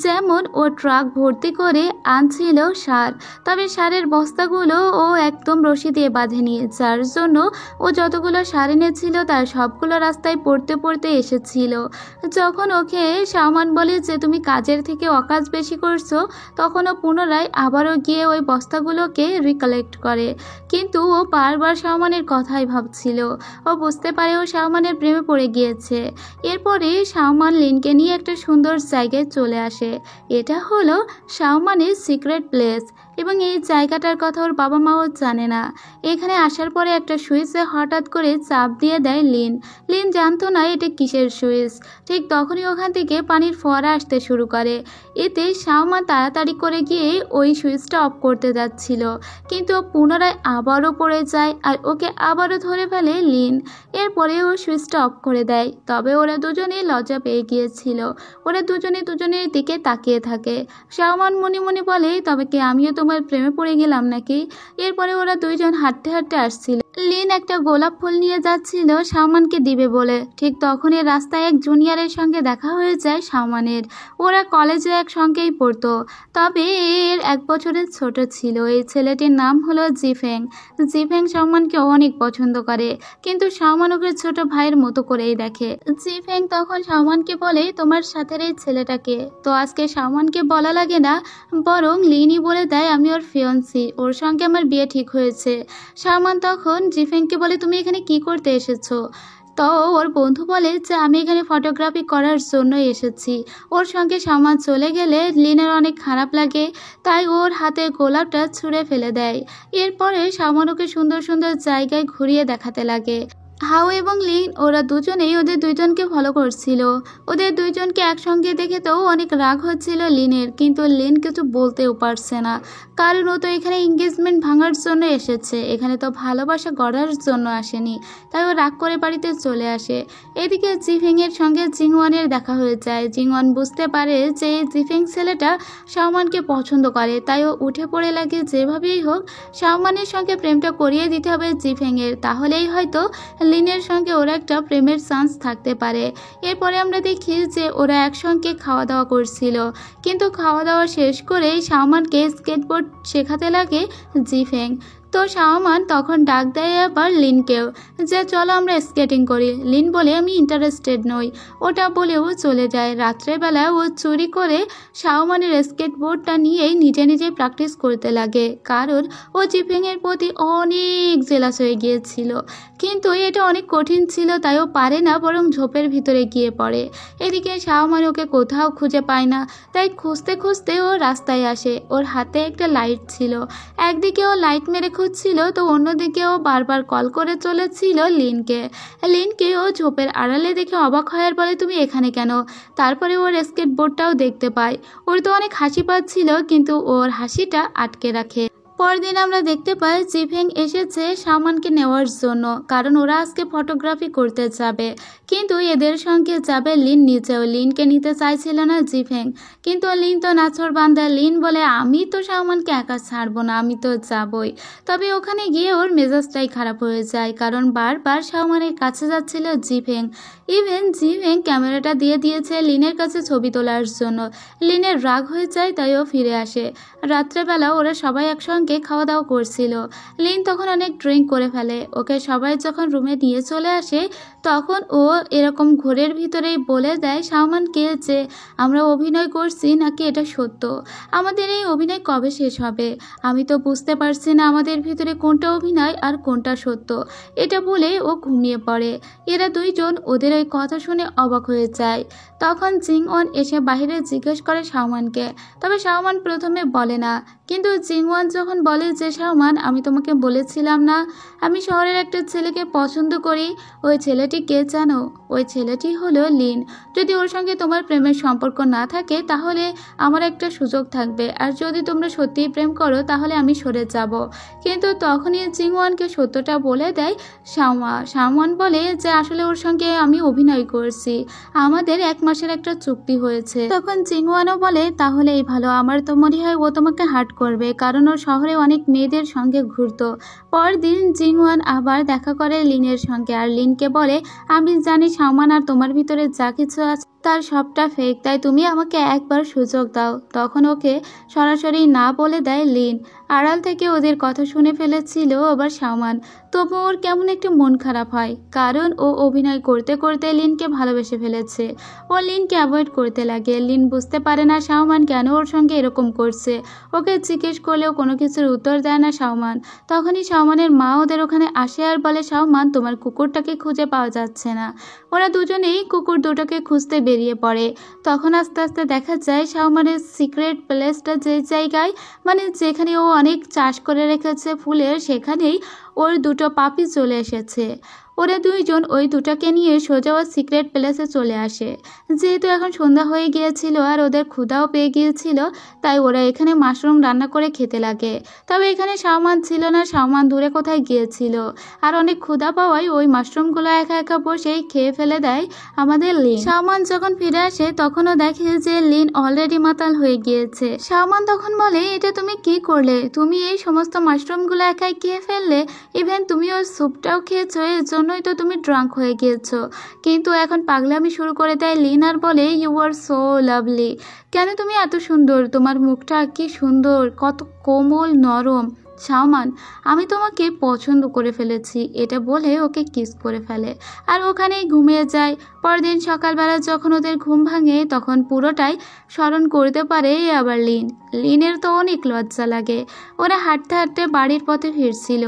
যেমন ও ট্রাক ভর্তি করে আনছিল সার, তবে সারের বস্তাগুলো ও একদম রশি দিয়ে বাঁধেনি, যার জন্য ও যতগুলো সার এনেছিল তার সবগুলো রাস্তায় পড়তে পড়তে এসেছিল। যখন ওকে শাওমান বলে যে তুমি কাজের থেকে অকাজ বেশি করছো, তখন ও পুনরায় আবারও গিয়ে ওই বস্তাগুলোকে রিকালেক্ট করে। কিন্তু ও বারবার শাওমানের কথাই ভাবছিল। ও বুঝতে পারে ও শাওমানের প্রেমে পড়ে গিয়েছে। এরপরে শাওমান লিনকে নিয়ে একটা সুন্দর জায়গায় চলে আসে। এটা হলো শাওমানের সিক্রেট প্লেস এবং এই জায়গাটার কথা ওর বাবা মাও জানে না। এখানে আসার পরে একটা সুইচে হঠাৎ করে চাপ দিয়ে দেয় লিন। লিন জানতো না এটা কিসের সুইচ। ঠিক তখনই ওখান থেকে পানির ফোয়ারা আসতে শুরু করে। এতে শাওমান তাড়াতাড়ি করে গিয়ে ওই সুইচটা অফ করতে যাচ্ছিল, কিন্তু ও পুনরায় আবারও পড়ে যায় আর ওকে আবারও ধরে ফেলে লিন। এরপরে ও সুইচটা অফ করে দেয়। তবে ওরা দুজনেই লজ্জা পেয়ে গিয়েছিল। ওরা দুজনে দুজনের দিকে তাকিয়ে থাকে। শাওমান মনে মনে বলে, তবে কি আমিও তোমার প্রেমে পড়ে গেলাম নাকি? এরপরে ওরা দুইজন হাঁটতে হাঁটতে আসছিল। লিন একটা গোলাপ ফুল নিয়ে যাচ্ছিল শাওমানকে দিবে বলে। ঠিক তখনই রাস্তায় এক জুনিয়রের সঙ্গে দেখা হয়ে যায় শাওমানের। ওরা কলেজে একসঙ্গেই পড়তো, তবে এর 1 বছরের ছোট ছিল। এই ছেলেটির নাম হলো জিফেং। জিফেং শাওমানকে অনেক পছন্দ করে, কিন্তু শাওমান ওকে ছোট ভাইয়ের মতো করেই দেখে। জিফেং তখন শাওমানকে বলে, তোমার সাথে এই ছেলেটাকে তো আজকে শাওমানকে বলা লাগে না, বরং লিনই বলে দেয় আমি ওর ফিয়ন্সি, ওর সঙ্গে আমার বিয়ে ঠিক হয়েছে। শাওমান তখন জিফেংকে বলে, তুমি এখানে কি করতে এসেছো? তো ওর বন্ধু বলে যে আমি এখানে ফটোগ্রাফি করার জন্য এসেছি। ওর সঙ্গে শাওমান চলে গেলে লিনের অনেক খারাপ লাগে, তাই ওর হাতে গোলাপটা ছুঁড়ে ফেলে দেয়। এরপরে শাওমান ওকে সুন্দর সুন্দর জায়গায় ঘুরিয়ে দেখাতে লাগে। হাও এবং লিন ওরা দুজনেই ওদের দুইজনকে ফলো করছিল। ওদের দুইজনকে একসঙ্গে দেখে তো অনেক রাগ হচ্ছিল লিনের, কিন্তু লিন কিছু বলতেও পারছে না, কারণ ও তো এখানে এঙ্গেজমেন্ট ভাঙার জন্য এসেছে, এখানে তো ভালোবাসা গড়ার জন্য আসেনি। তাই ও রাগ করে বাড়িতে চলে আসে। এদিকে জিফেংয়ের সঙ্গে জিংওয়ানের দেখা হয়ে যায়। জিংওয়ান বুঝতে পারে যে জিফেং ছেলেটা শাওমানকে পছন্দ করে, তাই ও উঠে পড়ে লাগে যেভাবেই হোক শাওমানের সঙ্গে প্রেমটা করিয়ে দিতে হবে জিফেংয়ের, তাহলেই হয়তো লিনের সঙ্গে ওরা একটা প্রেমের চান্স থাকতে পারে। এরপরে আমরা দেখি যে ওরা একসঙ্গে খাওয়া দাওয়া করছিল, কিন্তু খাওয়া দাওয়া শেষ করেই শাওমানকে স্কেটবোর্ড শেখাতে লাগে জিফেং। তো শাওমান তখন ডাক দেয় আবার লিনকেও যে চলো আমরা স্কেটিং করি। লিন বলে আমি ইন্টারেস্টেড নই, ওটা বলেও চলে যায়। রাত্রেবেলা ও চুরি করে শাওমানের স্কেটবোর্ডটা নিয়েই নিজে নিজে প্র্যাকটিস করতে লাগে, কারণ ও জিফেংয়ের প্রতি অনেক জেলাস হয়ে গিয়েছিল। কিন্তু এটা অনেক কঠিন ছিল, তাই ও পারে না, বরং ঝোপের ভিতরে গিয়ে পড়ে। এদিকে শাওমান ওকে কোথাও খুঁজে পায় না, তাই খুঁজতে খুঁজতে ও রাস্তায় আসে। ওর হাতে একটা লাইট ছিল, একদিকে ও লাইট মেরে খুঁজছিল, তো অন্যদিকে ও বারবার কল করে চলেছিল লিনকে ও ঝোপের আড়ালে দেখে অবাক হয় আর বলে, তুমি এখানে কেন? তারপরে ওর স্কেটবোর্ডটাও দেখতে পায়। ওর তো অনেক হাসি পাচ্ছিল, কিন্তু ওর হাসিটা আটকে রাখে। পরদিন আমরা দেখতে পাই জিফেং এসেছে সামানকে নেওয়ার জন্য, কারণ ওরা আজকে ফটোগ্রাফি করতে যাবে। কিন্তু এদের সঙ্গে যাবে লিন নিচেও। লিনকে নিতে চাইছিল না জিফেং, কিন্তু লিন তো নাছর বান্দা। লিন বলে, আমি তো সামানকে একা ছাড়বো না, আমি তো যাবই। তবে ওখানে গিয়ে ওর মেজাজটাই খারাপ হয়ে যায়, কারণ বারবার সামানের কাছে যাচ্ছিল জিফেং। ইভেন জিফেং ক্যামেরাটা দিয়ে দিয়েছে লিনের কাছে ছবি তোলার জন্য। লিনের রাগ হয়ে যায়, তাই ও ফিরে আসে। রাত্রেবেলা ওরা সবাই একসঙ্গে খাওয়া দাওয়া করছিল। লিন তখন অনেক ড্রিঙ্ক করে ফেলে। ওকে সবাই যখন রুমে নিয়ে চলে আসে, তখন ও এরকম ঘোরের ভিতরেই বলে দেয় সালমানকে যে আমরা অভিনয় করছি নাকি এটা সত্য, আমাদের এই অভিনয় কবে শেষ হবে, আমি তো বুঝতে পারছি না আমাদের ভিতরে কোনটা অভিনয় আর কোনটা সত্য। এটা বলে ও ঘুমিয়ে পড়ে। এরা দুইজন ওদের ওই কথা শুনে অবাক হয়ে যায়। তখন জিংওয়ান এসে বাইরে জিজ্ঞেস করে সালমানকে, তবে সালমান প্রথমে বলে না, কিন্তু জিংওয়ান যখন বলে যে সালমান, আমি তোমাকে বলেছিলাম না আমি শহরের একটা ছেলেকে পছন্দ করি, ওই ছেলেটি কে জানো? ওই ছেলেটি হলো লিন। যদি ওর সঙ্গে তোমার প্রেমের সম্পর্ক না থাকে তাহলে আমার একটা সুযোগ থাকবে, আর যদি তোমরা সত্যিই প্রেম করো তাহলে আমি সরে যাব। কিন্তু তখনই জিংওয়ানকে সত্যটা বলে দেয় সালমান বলে যে আসলে ওর সঙ্গে আমি অভিনয় করছি, আমাদের 1 মাসের একটা চুক্তি হয়েছে। তখন জিংওয়ানও বলে, তাহলেই ভালো, আমার তো মনে হয় ও তোমাকে হার্ট করবে, কারণ ওর শহরে অনেক মেয়েদের সঙ্গে ঘুরতো। পরদিন জিংওয়ান আবার দেখা করে লিনের সঙ্গে, আর লিনকে বলে, আমি জানি সালমান আর তোমার ভিতরে যা কিছু আছে তার সবটা ফেক, তাই তুমি আমাকে একবার সুযোগ দাও। তখন ওকে সরাসরি না বলে দেয় লিন। আড়াল থেকে ওদের কথা শুনে ফেলেছিল আবার সালমান, তবু ওর কেমন একটু মন খারাপ হয়, কারণ ও অভিনয় করতে করতে লিনকে ভালোবেসে ফেলেছে। ও লিনকে অ্যাভয়েড করতে লাগে। লিন বুঝতে পারে না সালমান কেন ওর সঙ্গে এরকম করছে। ওকে জিজ্ঞেস করলেও কোনো কিছুর উত্তর দেয় না সালমান। তখনই সালমানের মা ওদের ওখানে আসে আর বলে, সালমান, তোমার কুকুরটাকে খুঁজে পাওয়া যাচ্ছে না। ওরা দুজনেই কুকুর দুটোকে খুঁজতে বেরিয়ে পড়ে। তখন আস্তে আস্তে দেখা যায় সালমানের সিক্রেট প্লেসটা যে জায়গায়, মানে যেখানে ও অনেক চাষ করে রেখেছে ফুলের, সেখানেই ওর দুটো পাপি চলে এসেছে। ওরা দুইজন ওই দুটাকে নিয়ে সোজা ওর সিক্রেট প্লেসে চলে আসে। যেহেতু এখন সন্ধ্যা হয়ে গিয়েছিল আর ওদের ক্ষুধাও পেয়ে গিয়েছিল, তাই ওরা এখানে মাশরুম রান্না করে খেতে লাগে। তবে এখানে সালমান ছিল না, সালমান দূরে কোথায় গিয়েছিল। আর অনেক ক্ষুধা পাওয়ায় ওই মাশরুমগুলো একা একা বসেই খেয়ে ফেলে দেয় আমাদের লিন। সালমান যখন ফিরে আসে তখনও দেখে যে লিন অলরেডি মাতাল হয়ে গিয়েছে। সালমান তখন বলে, এটা তুমি কি করলে? তুমি এই সমস্ত মাশরুমগুলো একাই খেয়ে ফেললে, ইভেন তুমি ওর স্যুপটাও খেয়েছো, এর জন্যই তো তুমি ড্রাঙ্ক হয়ে গিয়েছো। কিন্তু এখন পাগলামি শুরু করে দেয় লিন আর বলে, ইউ আর সো লাভলি, কেন তুমি এত সুন্দর, তোমার মুখটা কি সুন্দর, কত কোমল নরম। সালমান, আমি তোমাকে পছন্দ করে ফেলেছি, এটা বলে ওকে কিস করে ফেলে আর ওখানেই ঘুমিয়ে যায়। পরদিন সকালবেলা যখন ওদের ঘুম ভাঙে তখন পুরোটাই স্মরণ করতে পারে আবার লিনের তো অনেক লজ্জা লাগে। ওরা হাঁটতে হাঁটতে বাড়ির পথে ফিরছিল।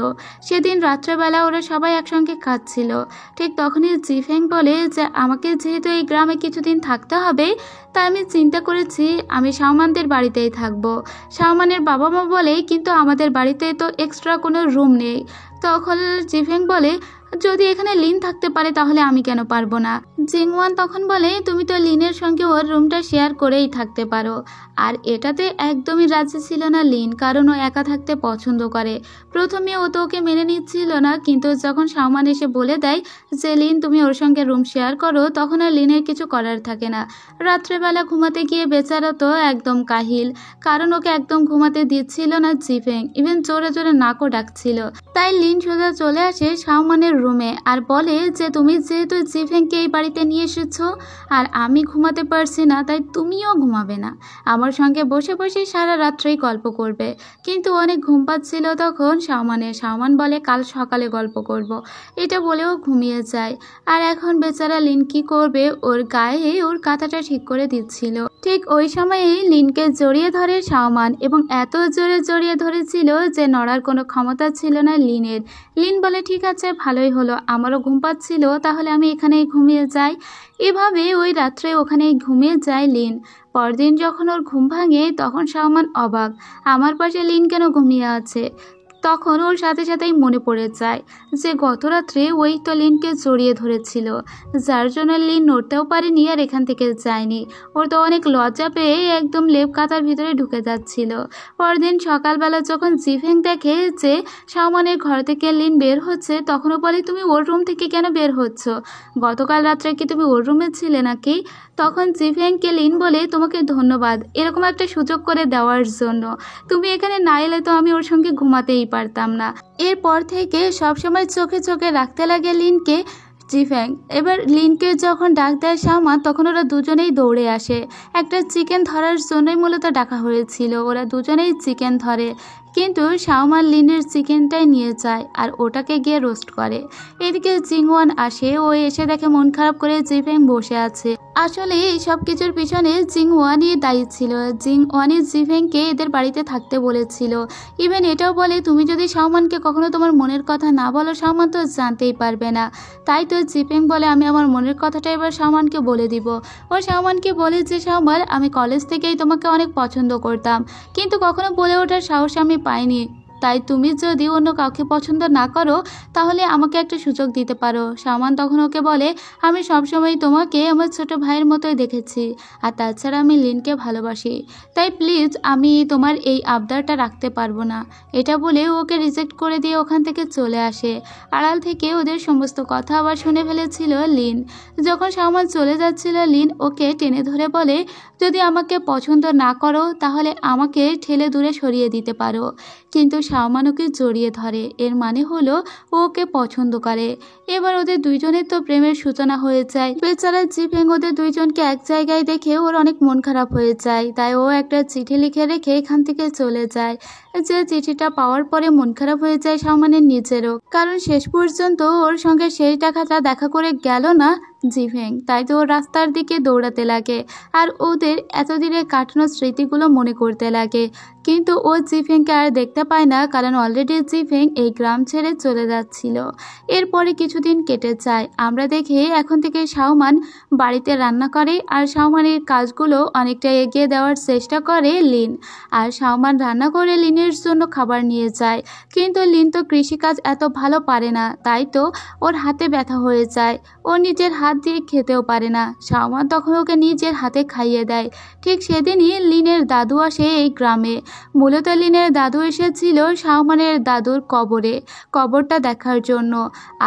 সেদিন রাত্রেবেলা ওরা সবাই একসঙ্গে খাচ্ছিল। ঠিক তখনই জিফেং বলে যে আমাকে যেহেতু এই গ্রামে কিছুদিন থাকতে হবে, তাই আমি চিন্তা করেছি আমি সালমানদের বাড়িতেই থাকবো। সালমানের বাবা মা বলে, কিন্তু আমাদের বাড়িতে তো এক্সট্রা কোনো রুম নেই। তখন জিফেং বলে, যদি এখানে লিন থাকতে পারে তাহলে আমি কেন পারবো না। জিংওয়ান তখন বলে, তুমি তো লিনের সঙ্গে ওর রুমটা শেয়ার করেই থাকতে পারো। আর এটাতে একদমই রাজি ছিল না লিন, কারণ ও একা থাকতে পছন্দ করে। প্রথমে ও তো ওকে মেনে নিচ্ছিল না, কিন্তু যখন সালমান এসে বলে দেয় যে লিন তুমি ওর সঙ্গে রুম শেয়ার করো, তখন আর লিনের কিছু করার থাকে না। রাত্রেবেলা ঘুমাতে গিয়ে বেচারা তো একদম কাহিল, কারণ ওকে একদম ঘুমাতে দিচ্ছিল না জিফেং, ইভেন জোরে জোরে নাকও ডাকছিল। তাই লিন সোজা চলে আসে সালমানের রুমে আর বলে যে তুমি যেহেতু জিফেংকে এই বাড়িতে নিয়ে এসেছো আর আমি ঘুমাতে পারছি না, তাই তুমিও ঘুমাবে না, আমার সঙ্গে বসে বসে সারা রাত্রেই গল্প করবে। কিন্তু অনেক ঘুম পাচ্ছিল তখন সালমান বলে কাল সকালে গল্প করব। এটা বলেও ঘুমিয়ে যায়। আর এখন বেচারা লিন কি করবে, ওর গায়ে ওর কাঁথাটা ঠিক করে দিচ্ছিল। ঠিক ওই সময়েই লিনকে জড়িয়ে ধরে সালমান, এবং এত জোরে জড়িয়ে ধরেছিল যে নড়ার কোনো ক্ষমতা ছিল না লিনের। লিন বলে, ঠিক আছে, ভালোই হলো, আমারও ঘুম পাচ্ছিল, তাহলে আমি এখানেই ঘুমিয়ে যাই। এভাবে ওই রাত্রে ওখানেই ঘুমিয়ে যায় লিন। পরদিন যখন ওর ঘুম ভাঙে তখন সালমান অবাক, আমার পাশে লিন কেন ঘুমিয়ে আছে? তখন ওর সাথে সাথেই মনে পড়ে যায় যে গত রাত্রে ওই তো লিনকে জড়িয়ে ধরেছিল, যার জন্য লিন নড়তেও পারেনি আর এখান থেকে যায়নি। ওর তো অনেক লজ্জা পেয়ে একদম লেপ কাতার ভিতরে ঢুকে যাচ্ছিল। পরদিন সকালবেলা যখন জিফেং দেখে যে শাওমানের ঘর থেকে লিন বের হচ্ছে, তখনও বলে তুমি ওর রুম থেকে কেন বের হচ্ছ? গতকাল রাত্রে কি তুমি ওর রুমে ছিলে নাকি? তখন জিফেংকে লিন বলে তোমাকে ধন্যবাদ এরকম একটা সুযোগ করে দেওয়ার জন্য। তুমি এখানে না এলে তো আমি ওর সঙ্গে ঘুমাতেই পারতাম না। এরপর থেকে সবসময় চোখে চোখে রাখতে লাগে লিনকে জিফেং। এবার লিনকে যখন ডাক দেয় শাওমান, তখন ওরা দুজনেই দৌড়ে আসে। একটা চিকেন ধরার জন্যই মূলত ডাকা হয়েছিল। ওরা দুজনেই চিকেন ধরে, কিন্তু শাওমান লিনের চিকেনটাই নিয়ে যায় আর ওটাকে গিয়ে রোস্ট করে। এদিকে জিংওয়ান আসে, ও এসে দেখে মন খারাপ করে জিফেং বসে আছে। আসলে এই সব কিছুর পিছনে জিংওয়ানই দায়ী ছিল। জিংওয়ানই জিফেংকে এদের বাড়িতে থাকতে বলেছিল। ইভেন এটাও বলে তুমি যদি শাওমানকে কখনো তোমার মনের কথা না বলো, শাওমান তো জানতেই পারবে না। তাই তো জিফেং বলে আমি আমার মনের কথাটা এবার শাওমানকে বলে দিব। ও শাওমানকে বলে যে শাওমান, আমি কলেজ থেকেই তোমাকে অনেক পছন্দ করতাম, কিন্তু কখনো বলে ওঠার সাহস আমি পাইনি। তাই তুমি যদি অন্য কাউকে পছন্দ না করো তাহলে আমাকে একটা সুযোগ দিতে পারো। শাওমান তখন ওকে বলে আমি সবসময় তোমাকে আমার ছোট ভাইয়ের মতোই দেখেছি, আর তাছাড়া আমি লিনকে ভালোবাসি, তাই প্লিজ আমি তোমার এই আবদারটা রাখতে পারবো না। এটা বলে ওকে রিজেক্ট করে দিয়ে ওখান থেকে চলে আসে। আড়াল থেকে ওদের সমস্ত কথা আবার শুনে ফেলেছিল লিন। যখন শাওমান চলে যাচ্ছিল, লিন ওকে টেনে ধরে বলে যদি আমাকে পছন্দ না করো তাহলে আমাকে ঠেলে দূরে সরিয়ে দিতে পারো। কিন্তু শাওমান ওকে জড়িয়ে ধরে, এর মানে হলো ও ওকে পছন্দ করে। এবার ওদের দুইজনের তো প্রেমের সূচনা হয়ে যায়। বেচারা জিফেং ওদের দুইজনকে এক জায়গায় দেখে ওর অনেক মন খারাপ হয়ে যায়। তাই ও একটা চিঠি লিখে রেখে এখান থেকে চলে যায়। যে চিঠিটা পাওয়ার পরে মন খারাপ হয়ে যায় শাওমানের নিজেরও, কারণ শেষ পর্যন্ত ওর সঙ্গে শেষ দেখা করে গেল না জিফেং। তাই তো ওর রাস্তার দিকে দৌড়াতে লাগে আর ওদের এতদিনে কাটানো স্মৃতিগুলো মনে করতে লাগে। কিন্তু ও জিফেংকে আর দেখতে পায় না, কারণ অলরেডি জিফেং এই গ্রাম ছেড়ে চলে যাচ্ছিল। এরপরে কিছুদিন কেটে যায়। আমরা দেখি এখন থেকে শাওমান বাড়িতে রান্না করে আর শাওমানের কাজগুলো অনেকটা এগিয়ে দেওয়ার চেষ্টা করে লিন। আর শাওমান রান্না করে লিনের জন্য খাবার নিয়ে যায়, কিন্তু লিন তো কৃষিকাজ এত ভালো পারে না, তাই তো ওর হাতে ব্যথা হয়ে যায়। ও নিজের হাত দিয়ে খেতেও পারে না। শাওমান তখন ওকে নিজের হাতে খাইয়ে দেয়। ঠিক সেদিনই লিনের দাদু আসে এই গ্রামে। মূলত লিনের দাদু এসেছিল শাওমানের দাদুর কবরটা দেখার জন্য।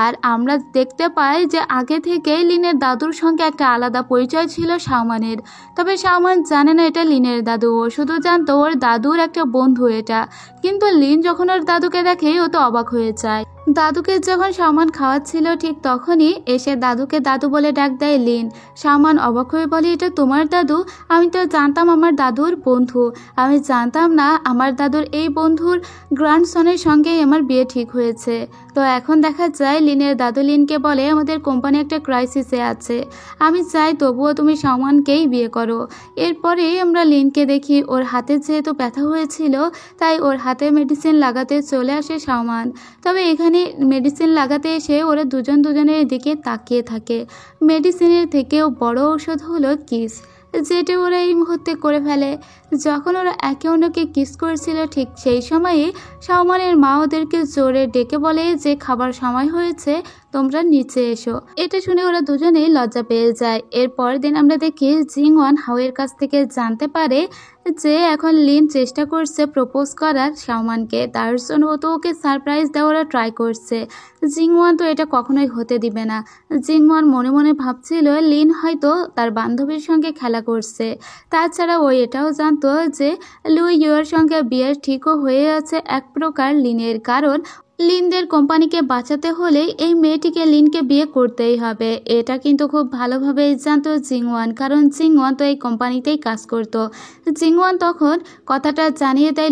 আর আমরা দেখতে পাই যে আগে থেকে লিনের দাদুর সঙ্গে একটা আলাদা পরিচয় ছিল শাওমানের। তবে শাওমান জানে না এটা লিনের দাদু, ও শুধু জানতো ওর দাদুর একটা বন্ধু এটা। কিন্তু লিন যখন ওর দাদুকে দেখে ও তো অবাক হয়ে যায়। দাদুকে যখন শাওমান খাওয়াচ্ছিল ঠিক তখনই এসে দাদুকে দাদু বলে ডাক দেয় লিন। শাওমান অবাক হয়ে বলে এটা তোমার দাদু? আমি তো জানতাম আমার দাদুর বন্ধু, আমি জানতাম না আমার দাদুর এই বন্ধুর গ্র্যান্ডসনের সঙ্গেই আমার বিয়ে ঠিক হয়েছে। তো এখন দেখা যায় লিনের দাদু লিনকে বলে আমাদের কোম্পানি একটা ক্রাইসিসে আছে, আমি চাই তবুও তুমি শাওমানকেই বিয়ে করো। এরপরে আমরা লিনকে দেখি ওর হাতে যেহেতু ব্যথা হয়েছিল তাই ওর হাতে মেডিসিন লাগাতে চলে আসে শাওমান। তবে এখানে মেডিসিন লাগাতে এসে ওরা দুজনের দিকে তাকিয়ে থাকে। মেডিসিনের থেকেও বড় ঔষধ হলো কিস, যেটা ওরা এই মুহূর্তে করে ফেলে। যখন ওরা একে অন্যকে কিস করছিল ঠিক সেই সময়ে শাওমানের মা ওদেরকে জোরে ডেকে বলে যে খাবার সময় হয়েছে, তোমরা নিচে এসো। এটা শুনে ওরা দুজনেই লজ্জা পেয়ে যায়। এরপর দিন আমরা দেখি জিংওয়ান হাওয়ের কাছ থেকে জানতে পারে যে এখন লিন চেষ্টা করছে প্রপোজ করার শাওমানকে, তার জন্য ও তো ওকে সারপ্রাইজ দেওয়ার ট্রাই করছে। জিংওয়ান তো এটা কখনোই হতে দিবে না। জিংওয়ান মনে মনে ভাবছিল লিন হয়তো তার বান্ধবীর সঙ্গে খেলা করছে। তাছাড়া ও এটাও জানতো যে লুই ইউর সঙ্গে বিয়ের ঠিকও হয়ে আছে এক প্রকার লিনের, কারণ লিনদের কোম্পানিকে বাঁচাতে হলে এই মেয়েটিকে লিনকে বিয়ে করতেই হবে। এটা কিন্তু খুব ভালোভাবেই জানতো জিংওয়ান, কারণ জিংওয়ান তো এই কোম্পানিতেই কাজ করত। জিংওয়ান তখন কথাটা জানিয়ে দেয়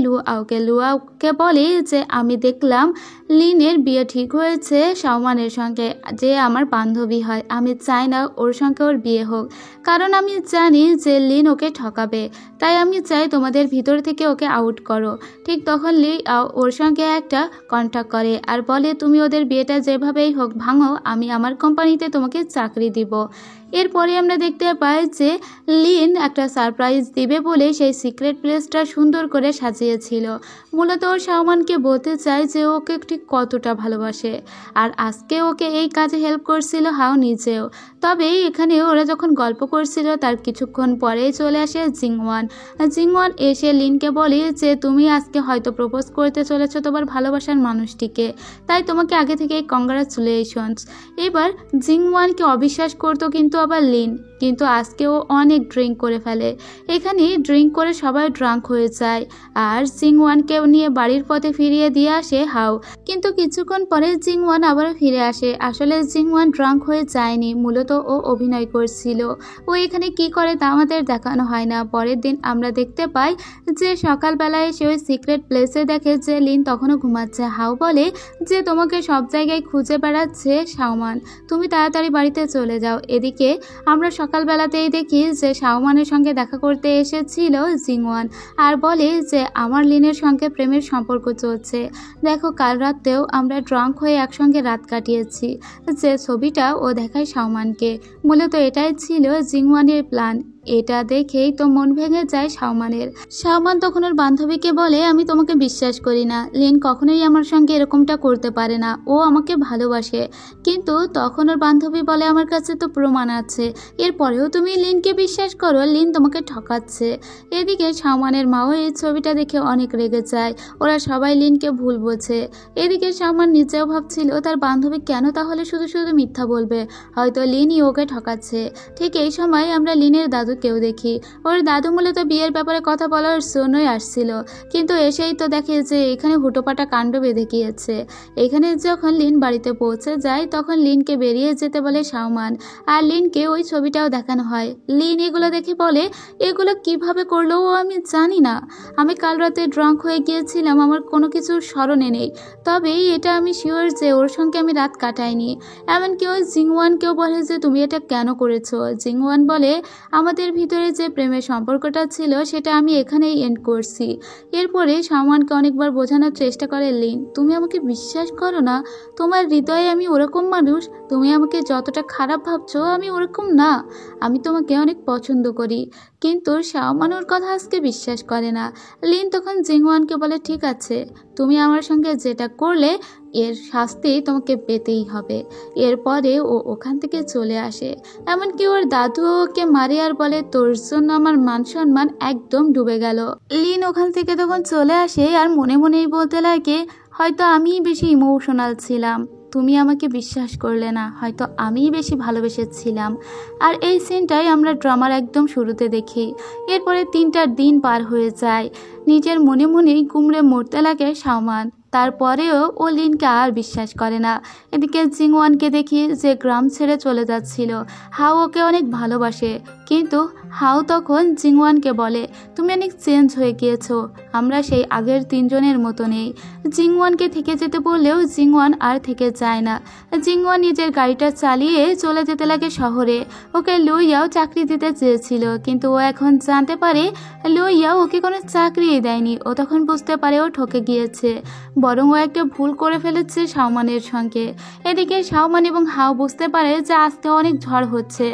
লুয়াওকে বলে যে আমি দেখলাম লিনের বিয়ে ঠিক হয়েছে শাওমানের সঙ্গে, যে আমার বান্ধবী হয়। আমি চাই না ওর সঙ্গে ওর বিয়ে হোক, কারণ আমি জানি যে লিন ওকে ঠকাবে। তাই আমি চাই তোমাদের ভিতর থেকে ওকে আউট করো। ঠিক তখন লি ওর সঙ্গে একটা কন্ট্যাক্ট করে আর বলে তুমি ওদের বিয়েটা যেভাবেই হোক ভাঙো, আমি আমার কোম্পানিতে তোমাকে চাকরি দিব। এরপরে আমরা দেখতে পাই যে লিন একটা সারপ্রাইজ দিবে বলে সেই সিক্রেট প্লেসটা সুন্দর করে সাজিয়েছিল। মূলত ও শাওমানকে বলতে চায় যে ওকে ঠিক কতটা ভালোবাসে, আর আজকে ওকে এই কাজে হেল্প করছিল হাও নিজেও। তবে এখানে ওরা যখন গল্প করছিল তার কিছুক্ষণ পরেই চলে আসে জিংওয়ান। জিংওয়ান এসে লিনকে বলে যে তুমি আজকে হয়তো প্রপোজ করতে চলেছো তোমার ভালোবাসার মানুষটিকে, তাই তোমাকে আগে থেকেই কংগ্রাচুলেশনস। এবার জিংওয়ানকে অবিশ্বাস করতো কিন্তু আবার লিন, কিন্তু আজকে ও অনেক ড্রিঙ্ক করে ফেলে। এখানে ড্রিঙ্ক করে সবাই ড্রাঙ্ক হয়ে যায় আর জিংওয়ানকে নিয়ে বাড়ির পথে ফিরিয়ে দিয়ে আসে হাও। কিন্তু কিছুক্ষণ পরে জিংওয়ান আবারও ফিরে আসে। আসলে জিংওয়ান ড্রাঙ্ক হয়ে যায়নি, মূলত ও অভিনয় করছিল। ও এখানে কি করে তা আমাদের দেখানো হয় না। পরের দিন আমরা দেখতে পাই যে সকালবেলায় সে ওই সিক্রেট প্লেসে দেখে যে লিন তখনও ঘুমাচ্ছে। হাও বলে যে তোমাকে সব জায়গায় খুঁজে বেড়াচ্ছে শাওমান, তুমি তাড়াতাড়ি বাড়িতে চলে যাও। এদিকে আমরা সকালবেলাতেই দেখি যে শাওমানের সঙ্গে দেখা করতে এসেছিল জিংওয়ান, আর বলে যে আমার লিনের সঙ্গে প্রেমের সম্পর্ক চলছে। দেখো কাল রাতেও আমরা ড্রাঙ্ক হয়ে একসঙ্গে রাত কাটিয়েছি। যে ছবিটা ও দেখায় শাওমানকে, মূলত এটাই ছিল জিংওয়ানের প্ল্যান। এটা দেখেই তো মন ভেঙে যায় শাওমানের। শাওমান তখন ওর বান্ধবীকে বলে আমি তোমাকে বিশ্বাস করি না, লিন কখনোই আমার সঙ্গে এরকমটা করতে পারে না, ও আমাকে ভালোবাসে। কিন্তু তখন ওর বান্ধবী বলে আমার কাছে তো প্রমাণ আছে, এরপরেও তুমি লিনকে বিশ্বাস করো, লিন তোমাকে ঠকাচ্ছে। এদিকে শাওমানের মাও এই ছবিটা দেখে অনেক রেগে যায়। ওরা সবাই লিনকে ভুল বোঝে। এদিকে শাওমান নিজেও ভাবছিল তার বান্ধবী কেন তাহলে শুধু শুধু মিথ্যা বলবে, হয়তো লিনই ওকে ঠকাচ্ছে। ঠিক এই সময় আমরা লিনের দাদুকেও দেখি। ওর দাদু মূলত বিয়ের ব্যাপারে কথা বলার জন্যই আসছিল, কিন্তু এসেই তো দেখে যে এখানে হুটোপাটা কাণ্ড বেঁধে গিয়েছে। এখানে যখন লিন বাড়িতে পৌঁছে যায় তখন লিনকে বেরিয়ে যেতে বলে শাওমান, আর লিনকে ওই ছবিটাও দেখানো হয়। লিন এগুলো দেখে বলে এগুলো কিভাবে করলো ও আমি জানি না, আমি কাল রাতে ড্রাঙ্ক হয়ে গিয়েছিলাম, আমার কোনো কিছুর স্মরণে নেই। তবে এটা আমি শিওর যে ওর সঙ্গে আমি রাত কাটাইনি। এমনকি ওই জিংওয়ানকেও বলে যে তুমি এটা কেন করেছো। জিংওয়ান বলে আমাদের ভিতরে যে প্রেমের সম্পর্কটা ছিল সেটা আমি এখানেই এন্ড করছি। এরপরে শাওমানকে অনেকবার বোঝানোর চেষ্টা করে লিন, তুমি আমাকে বিশ্বাস করো না, তোমার হৃদয়ে আমি ওরকম মানুষ, তুমি আমাকে যতটা খারাপ ভাবছো আমি ওরকম না, আমি তোমাকে অনেক পছন্দ করি। কিন্তু শাওমান ওর কথা আজকে বিশ্বাস করে না। লিন তখন জিংওয়ানকে বলে ঠিক আছে, তুমি আমার সঙ্গে যেটা করলে এর শাস্তি তোমাকে পেতেই হবে। এরপরে ও ওখান থেকে চলে আসে। এমনকি ওর দাদু ওকে মারে আর বলে তোর জন্য আমার মান সম্মান একদম ডুবে গেল। লিন ওখান থেকে তখন চলে আসে আর মনে মনেই বলতে লাগে হয়তো আমিই বেশি ইমোশনাল ছিলাম, তুমি আমাকে বিশ্বাস করলে না, হয়তো আমিই বেশি ভালোবেসেছিলাম। আর এই সিনটাই আমরা ড্রামার একদম শুরুতে দেখি। এরপরে 3টা দিন পার হয়ে যায়। নিজের মনে মনেই গুমড়ে মরতে লাগে শাওমান। তারপরেও ও লিনকে আর বিশ্বাস করে না। এদিকে জিংওয়ানকে দেখি যে গ্রাম ছেড়ে চলে যাচ্ছিল। হাও ওকে অনেক ভালোবাসে, কিন্তু হাও তখন জিংওয়ানকে বলে তুমি অনেক চেঞ্জ হয়ে গিয়েছো, আমরা সেই আগের 3 জনের মতো নেই। জিংওয়ানকে থেকে যেতে বললেও জিংওয়ান আর থেকে যায় না। জিংওয়ান নিজের গাড়িটা চালিয়ে চলে যেতে লাগে শহরে। ওকে লুইয়াও চাকরি দিতে চেয়েছিল, কিন্তু ও এখন জানতে পারে লুইয়াও ওকে কোনো চাকরিই দেয়নি। ও তখন বুঝতে পারে ও ঠকে গিয়েছে, বরং ও একটা ভুল করে ফেলেছে শাওমানের সঙ্গে। এদিকে শাওমান এবং হাও বুঝতে পারে যে আজকে অনেক ঝড় হচ্ছে,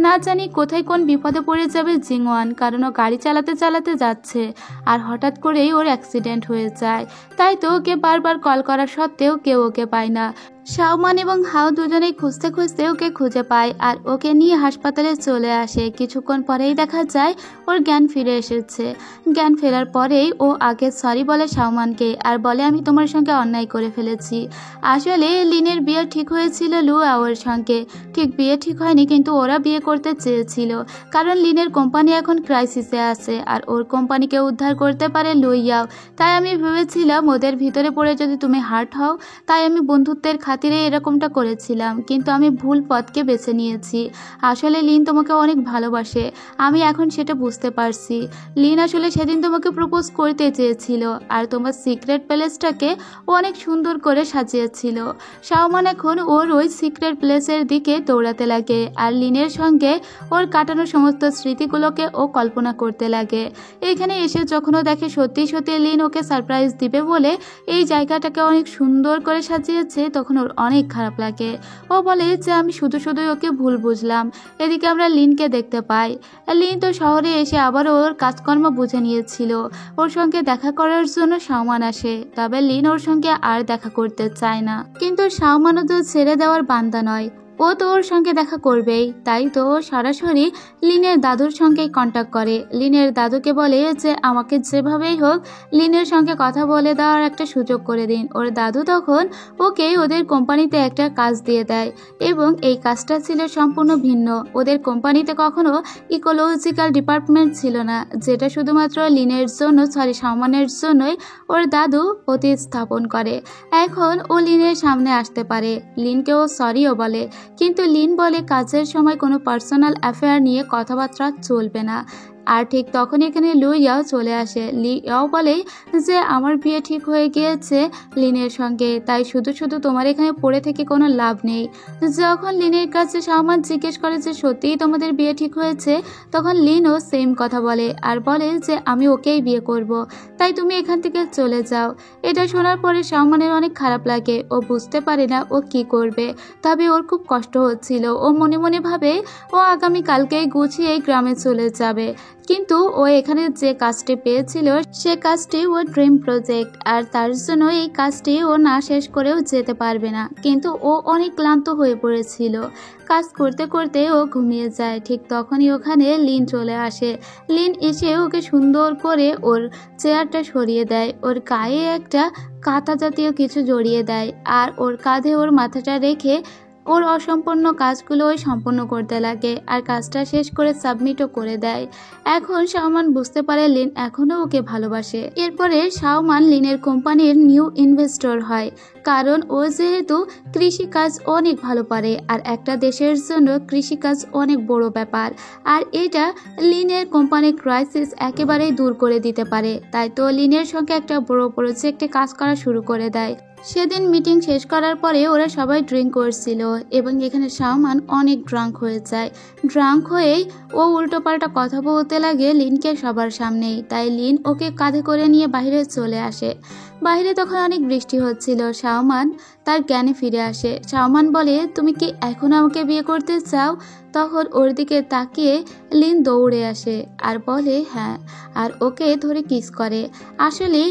না জানি কোথায় কোন বিপদে পড়ে যাবে জিংওয়ান, কারণ ও গাড়ি চালাতে চালাতে যাচ্ছে আর হঠাৎ করেই ওর অ্যাক্সিডেন্ট হয়ে যায়। তাই তো ওকে বারবার কল করা সত্ত্বেও কেউ ওকে পায় না। শাওমান এবং হাও দুজনেই খুঁজতে খুঁজতে ওকে খুঁজে পায় আর ওকে নিয়ে হাসপাতালে চলে আসে। কিছুক্ষণ পরেই দেখা যায় ওর জ্ঞান ফিরে এসেছে। জ্ঞান ফেরার পরেই ও আগে সরি বলে শাওমানকে আর বলে আমি তোমার সঙ্গে অন্যায় করে ফেলেছি। আসলে লিনের বিয়ে ঠিক হয়েছিল লু আওয়ের সঙ্গে, ঠিক বিয়ে ঠিক হয়নি, কিন্তু ওরা বিয়ে করতে চেয়েছিল, কারণ লিনের কোম্পানি এখন ক্রাইসিসে আছে আর ওর কোম্পানিকে উদ্ধার করতে পারে লুইয়াও। তাই আমি ভেবেছিলাম ওদের ভিতরে পড়ে যদি তুমি হার্ট হও, তাই আমি বন্ধুত্বের খাতিরে এরকমটা করেছিলাম, কিন্তু আমি ভুল পথকে বেছে নিয়েছি। আসলে লিন তোমাকে অনেক ভালোবাসে, আমি এখন সেটা বুঝতে পারছি। লিন আসলে সেদিন তোমাকে প্রপোজ করতে চেয়েছিল আর তোমার সিক্রেট প্লেসটাকে ও অনেক সুন্দর করে সাজিয়েছিল। শাওমান এখন ওর ওই সিক্রেট প্লেসের দিকে দৌড়াতে লাগে আর লিনের সঙ্গে ওর কাটানো সমস্ত স্মৃতিগুলোকে ও কল্পনা করতে লাগে। এখানে এসে যখন ও দেখে সত্যি সত্যি লিন ওকে সারপ্রাইজ দিবে বলে এই জায়গাটাকে অনেক সুন্দর করে সাজিয়েছে, তখন ওর অনেক খারাপ লাগে। ও বলে যে আমি শুধুই ওকে ভুল বুঝলাম। এদিকে আমরা লিনকে দেখতে পাই। লিন তো শহরে এসে আবার ওর কাজকর্ম বুঝে নিয়েছিল। ওর সঙ্গে দেখা করার জন্য শাওমান আসে, তবে লিন ওর সঙ্গে আর দেখা করতে চায় না। কিন্তু শাওমানও তো ছেড়ে দেওয়ার বান্দা নয়, ও তো ওর সঙ্গে দেখা করবেই। তাই তো সরাসরি লিনের দাদুর সঙ্গেই কন্ট্যাক্ট করে। লিনের দাদুকে বলে যে আমাকে যেভাবেই হোক লিনের সঙ্গে কথা বলে দেওয়ার একটা সুযোগ করে দিন। ওর দাদু তখন ওকে ওদের কোম্পানিতে একটা কাজ দিয়ে দেয় এবং এই কাজটা ছিল সম্পূর্ণ ভিন্ন। ওদের কোম্পানিতে কখনো ইকোলজিক্যাল ডিপার্টমেন্ট ছিল না, যেটা শুধুমাত্র লিনের জন্য শাওমানের জন্যই ওর দাদু প্রতিস্থাপন করে। এখন ও লিনের সামনে আসতে পারে, লিনকেও সরিও বলে, কিন্তু লিন বলে কাজের সময় কোনো পার্সোনাল অ্যাফেয়ার নিয়ে কথাবার্তা চলবে না। আর ঠিক তখন এখানে লুইয়াও চলে আসে। লিয়াও বলে যে আমার বিয়ে ঠিক হয়ে গিয়েছে লিনের সঙ্গে, তাই শুধু তোমার এখানে পড়ে থেকে কোনো লাভ নেই। যখন লিনের কাছে শাওমান জিজ্ঞেস করে যে সত্যিই তোমাদের বিয়ে ঠিক হয়েছে, তখন লিনও সেম কথা বলে আর বলে যে আমি ওকেই বিয়ে করব, তাই তুমি এখান থেকে চলে যাও। এটা শোনার পরে শাওমানের অনেক খারাপ লাগে। ও বুঝতে পারে না ও কি করবে, তবে ওর খুব কষ্ট হচ্ছিল। ও মনে মনে ভাবে ও আগামীকালকেই গুছিয়ে গ্রামে চলে যাবে, কিন্তু ও এখানে যে কাজটি পেয়েছিল সে কাজটি ওর ড্রিম প্রজেক্ট, আর তার জন্য এই কাজটি ও না শেষ করেও যেতে পারবে না। কিন্তু ও অনেক ক্লান্ত হয়ে পড়েছিল, কাজ করতে করতে ও ঘুমিয়ে যায়। ঠিক তখনই ওখানে লিন চলে আসে। লিন এসে ওকে সুন্দর করে ওর চেয়ারটা সরিয়ে দেয়, ওর গায়ে একটা কাঁথা জাতীয় কিছু জড়িয়ে দেয় আর ওর কাঁধে ওর মাথাটা রেখে ওর অসম্পূর্ণ কাজগুলো ওই সম্পন্ন করতে লাগে আর কাজটা শেষ করে সাবমিটও করে দেয়। এখন শাওমান বুঝতে পারে লিন এখনও ওকে ভালোবাসে। এরপরে শাওমান লিনের কোম্পানির নিউ ইনভেস্টর হয়, কারণ ও যেহেতু কৃষিকাজ অনেক ভালো পারে আর একটা দেশের জন্য কৃষিকাজ অনেক বড় ব্যাপার, আর এটা লিনের কোম্পানির ক্রাইসিস একেবারেই দূর করে দিতে পারে। তাই তো লিনের সঙ্গে একটা বড় প্রজেক্টে কাজ করা শুরু করে দেয়। সেদিন মিটিং শেষ করার পরে ওরা সবাই ড্রিঙ্ক করছিল এবং এখানে শাওমান অনেক ড্রাঙ্ক হয়ে যায়। ড্রাঙ্ক হয়েই ও উল্টোপাল্টা কথা বলতে লাগে লিনকে সবার সামনেই। তাই লিন ওকে কাঁধে করে নিয়ে বাইরে চলে আসে। বাইরে তখন অনেক বৃষ্টি হচ্ছিল। শাওমান তার জ্ঞানে ফিরে আসে। শাওমান বলে তুমি কি এখন আমাকে বিয়ে করতে চাও? তখন ওর দিকে তাকিয়ে লিন দৌড়ে আসে আর বলে হ্যাঁ, আর ওকে ধরে কিস করে। আসলে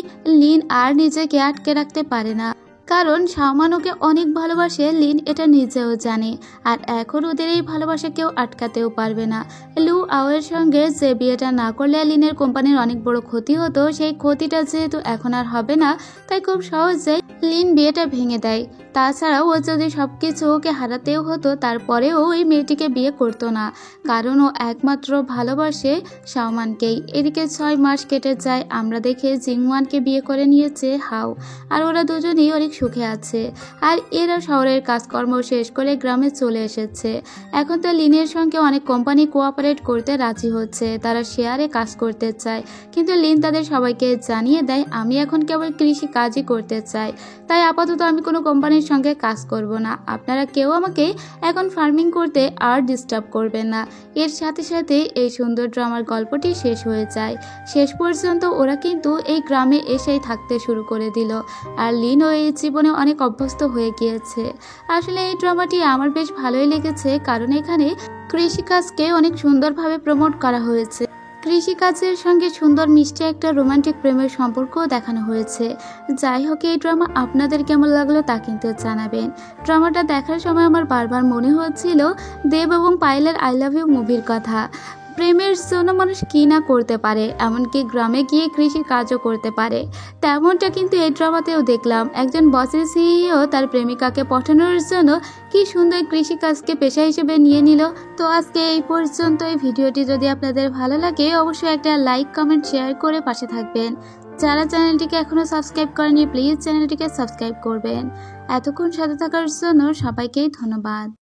লিন আর নিজেকে আটকে রাখতে পারে না, কারণ শাওমান ওকে অনেক ভালোবাসে। লিন এটা নিজেও জানে, আর এখন ওদের এই ভালোবাসা কেউ আটকাতেও পারবে না। লু আওয়ের সঙ্গে যে বিয়েটা না করলে লিনের কোম্পানির অনেক বড় ক্ষতি হতো, সেই ক্ষতিটা যেহেতু এখন আর হবে না, তাই খুব সহজেই লিন বিয়েটা ভেঙে দেয়। তাছাড়াও ও যদি সবকিছু ওকে হারাতেও হতো, তারপরেও ওই মেয়েটিকে বিয়ে করতো না, কারণ ও একমাত্র ভালোবাসে শাওমানকেই। এদিকে 6 মাস কেটে যায়। আমরা দেখে জিংওয়ানকে বিয়ে করে নিয়েছে হাও, আর ওরা দুজনেই অনেক সুখে আছে। আর এরা শহরের কাজকর্ম শেষ করে গ্রামে চলে এসেছে। এখন তো লিনের সঙ্গে অনেক কোম্পানি কোঅপারেট করতে রাজি হচ্ছে, তারা শেয়ারে কাজ করতে চায়। কিন্তু লিন তাদের সবাইকে জানিয়ে দেয় আমি এখন কেবল কৃষি কাজই করতে চাই, তাই আপাতত আমি কোনো কোম্পানির সঙ্গে কাজ করব না। আপনারা কেউ আমাকে এখন ফার্মিং করতে আর ডিস্টার্ব করবেন না। এর সাথে সাথে এই সুন্দর ড্রামার গল্পটি শেষ হয়ে যায়। শেষ পর্যন্ত ওরা কিন্তু এই গ্রামে এসেই থাকতে শুরু করে দিল, আর লিনও এই জীবনে অনেক অভ্যস্ত হয়ে গিয়েছে। আসলে এই ড্রামাটি আমার বেশ ভালোই লেগেছে, কারণ এখানে কৃষিকাজকে অনেক সুন্দরভাবে প্রমোট করা হয়েছে। কৃষিকাজের সঙ্গে সুন্দর মিষ্টি একটা রোমান্টিক প্রেমের সম্পর্কও দেখানো হয়েছে। যাই হোক, এই ড্রামা আপনাদের কেমন লাগলো তা কিন্তু জানাবেন। ড্রামাটা দেখার সময় আমার বারবার মনে হচ্ছিল দেব এবং পায়েলের আই লাভ ইউ মুভির কথা। প্রেমের জন্য মানুষ কী না করতে পারে, এমনকি গ্রামে গিয়ে কৃষি কাজও করতে পারে। তেমনটা কিন্তু এই ড্রামাতেও দেখলাম। একজন বসের সিইও তার প্রেমিকাকে পটানোর জন্য কি সুন্দর কৃষিকাজকে পেশা হিসেবে নিয়ে নিল। তো আজকে এই পর্যন্ত। এই ভিডিওটি যদি আপনাদের ভালো লাগে অবশ্যই একটা লাইক, কমেন্ট, শেয়ার করে পাশে থাকবেন। যারা চ্যানেলটিকে এখনও সাবস্ক্রাইব করেনি প্লিজ চ্যানেলটিকে সাবস্ক্রাইব করবেন। এতক্ষণ সাথে থাকার জন্য সবাইকেই ধন্যবাদ।